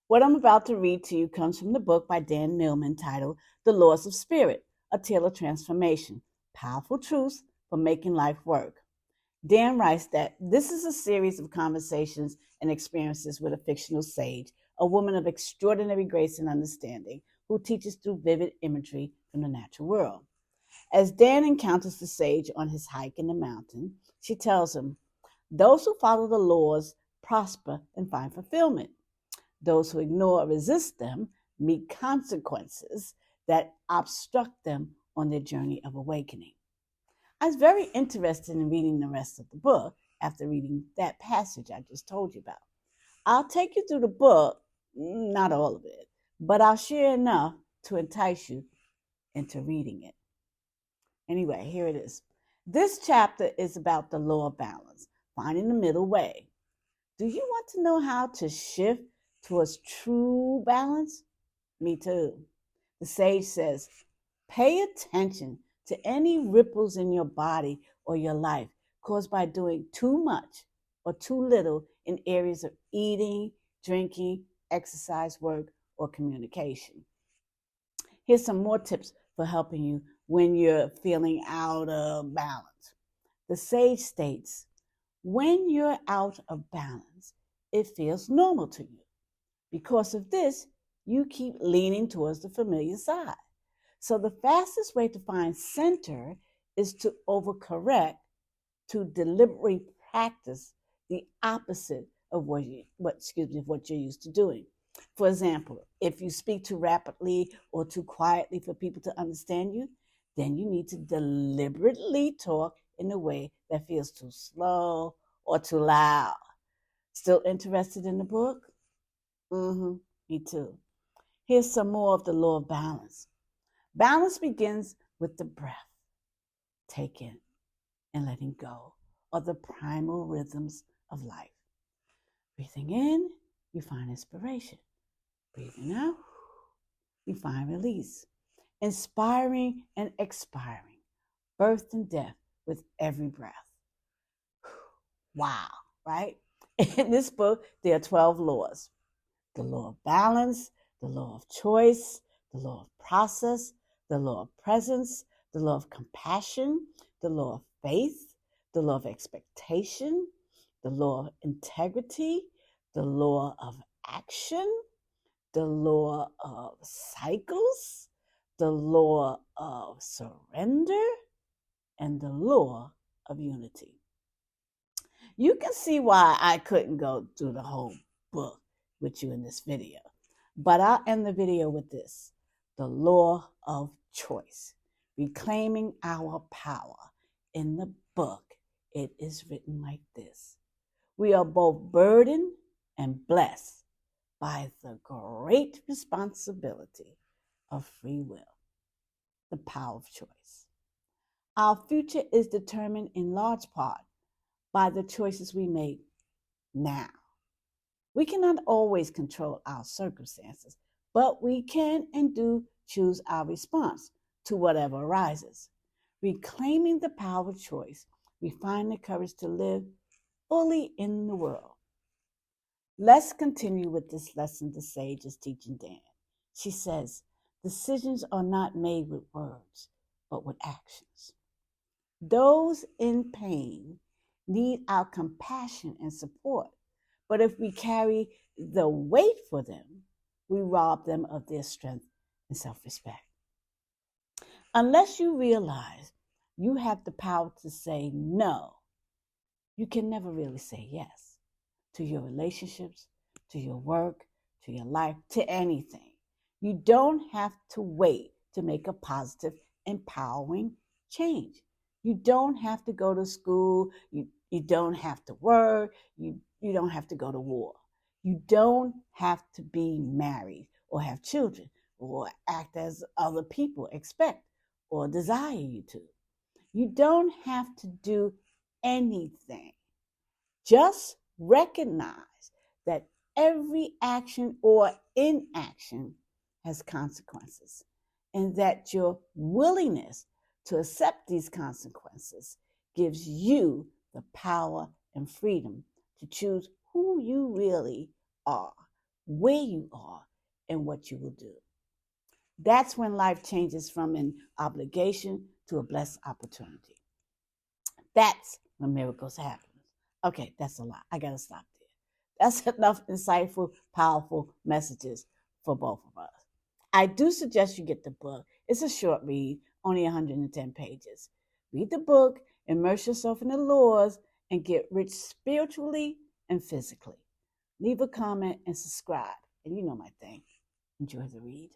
What I'm about to read to you comes from the book by Dan Millman titled The Laws of Spirit, A Tale of Transformation, Powerful Truths for Making Life Work. Dan writes that this is a series of conversations and experiences with a fictional sage, a woman of extraordinary grace and understanding, who teaches through vivid imagery from the natural world. As Dan encounters the sage on his hike in the mountain, she tells him, "Those who follow the laws prosper and find fulfillment. Those who ignore or resist them meet consequences that obstruct them on their journey of awakening." I was very interested in reading the rest of the book after reading that passage I just told you about. I'll take you through the book, not all of it, but I'll share enough to entice you into reading it. Anyway, here it is. This chapter is about the law of balance, finding the middle way. Do you want to know how to shift towards true balance? Me too. The sage says, pay attention to any ripples in your body or your life caused by doing too much or too little in areas of eating, drinking, exercise, work, or communication. Here's some more tips for helping you when you're feeling out of balance. The sage states, when you're out of balance, it feels normal to you. Because of this, you keep leaning towards the familiar side. So the fastest way to find center is to overcorrect, to deliberately practice the opposite of what you're used to doing. For example, if you speak too rapidly or too quietly for people to understand you, then you need to deliberately talk in a way that feels too slow or too loud. Still interested in the book? Me too. Here's some more of the law of balance. Balance begins with the breath. Take in and letting go of the primal rhythms of life. Breathing in, you find inspiration. Breathing out, you find release. Inspiring and expiring, birth and death with every breath. Wow, right? In this book, there are 12 laws. The law of balance, the law of choice, the law of process, the law of presence, the law of compassion, the law of faith, the law of expectation, the law of integrity, the law of action, the law of cycles, the law of surrender, and the law of unity. You can see why I couldn't go through the whole book with you in this video, but I'll end the video with this: the law of choice, reclaiming our power. In the book, it is written like this: we are both burdened and blessed by the great responsibility of free will, the power of choice. Our future is determined in large part by the choices we make now. We cannot always control our circumstances, but we can and do choose our response to whatever arises. Reclaiming the power of choice, we find the courage to live fully in the world. Let's continue with this lesson the sage is teaching Dan. She says, decisions are not made with words, but with actions. Those in pain need our compassion and support. But if we carry the weight for them, we rob them of their strength and self-respect. Unless you realize you have the power to say no, you can never really say yes to your relationships, to your work, to your life, to anything. You don't have to wait to make a positive, empowering change. You don't have to go to school. You don't have to work. You don't have to go to war. You don't have to be married or have children or act as other people expect or desire you to. You don't have to do anything. Just recognize that every action or inaction has consequences, and that your willingness to accept these consequences gives you the power and freedom to choose who you really are where you are and what you will do. That's when life changes from an obligation to a blessed opportunity. That's when miracles happen. Okay, that's a lot. I got to stop there. That's enough insightful, powerful messages for both of us. I do suggest you get the book. It's a short read, only 110 pages. Read the book, immerse yourself in the laws, and get rich spiritually and physically. Leave a comment and subscribe. And you know my thing. Enjoy the read.